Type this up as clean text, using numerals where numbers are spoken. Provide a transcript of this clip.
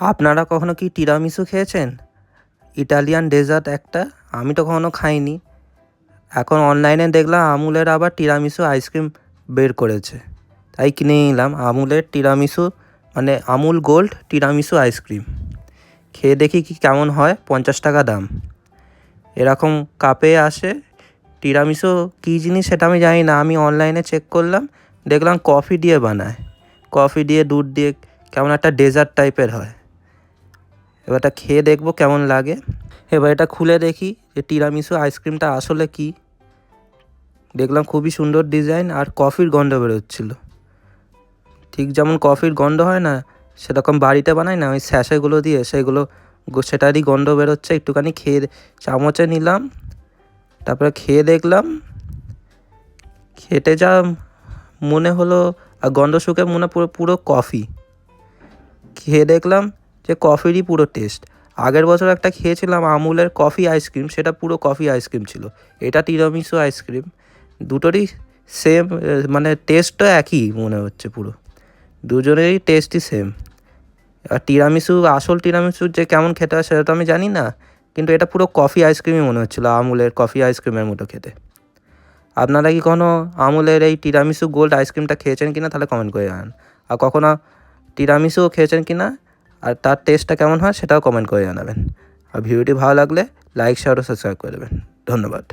আপনারা কখনো কি টিরামিসু খেয়েছেন? ইটালিয়ান ডেজার্ট একটা। আমি তো কখনো খাইনি। এখন অনলাইনে দেখলাম আমুলের আবার টিরামিসু আইসক্রিম বের করেছে, তাই কিনে নিলাম আমুলের টিরামিসু, মানে আমুল গোল্ড টিরামিসু আইসক্রিম। খেয়ে দেখি কি কেমন হয়। 50 টাকা দাম। এরকম কাপে আসে। টিরামিসু কী জিনিস সেটা আমি জানি না, আমি অনলাইনে চেক করলাম, দেখলাম কফি দিয়ে বানায়, কফি দিয়ে দুধ দিয়ে কেমন একটা ডেজার্ট টাইপের হয়। এবার এটা খেয়ে দেখবো কেমন লাগে। এবার এটা খুলে দেখি যে টিরামিসু আইসক্রিমটা আসলে কি। দেখলাম খুবই সুন্দর ডিজাইন আর কফির গন্ধ বেরোচ্ছিল, ঠিক যেমন কফির গন্ধ হয় না, সেরকম বাড়িতে বানাই না ওই স্যাশেগুলো দিয়ে, সেটারই গন্ধ বেরোচ্ছে। একটুখানি খেয়ে চামচে নিলাম, তারপরে খেয়ে দেখলাম, খেতে যা মনে হলো আর গন্ধ শুকে মনে পুরো পুরো কফি। খেয়ে দেখলাম যে কফিরই পুরো টেস্ট। আগের বছর একটা খেয়েছিলাম আমুলের কফি আইসক্রিম, সেটা পুরো কফি আইসক্রিম ছিল। এটা টিরামিসু আইসক্রিম, দুটোরই সেম, মানে টেস্টটা একই মনে হচ্ছে পুরো, দুজনেরই টেস্টই সেম। আর টিরামিসু, আসল টিরামিসু যে কেমন খেতে হয় সেটা তো আমি জানি না, কিন্তু এটা পুরো কফি আইসক্রিমই মনে হচ্ছিলো, আমুলের কফি আইসক্রিমের মতো খেতে। আপনারা কি কখনো আমুলের এই টিরামিসু গোল্ড আইসক্রিমটা খেয়েছেন কিনা তাহলে কমেন্ট করে জানান। আর কখনো টিরামিসুও খেয়েছেন কিনা আর তার টেস্টটা কেমন হয় সেটাও কমেন্ট করে জানাবেন। আর ভিডিওটি ভালো লাগলে লাইক, শেয়ার ও সাবস্ক্রাইব করে দেবেন। ধন্যবাদ।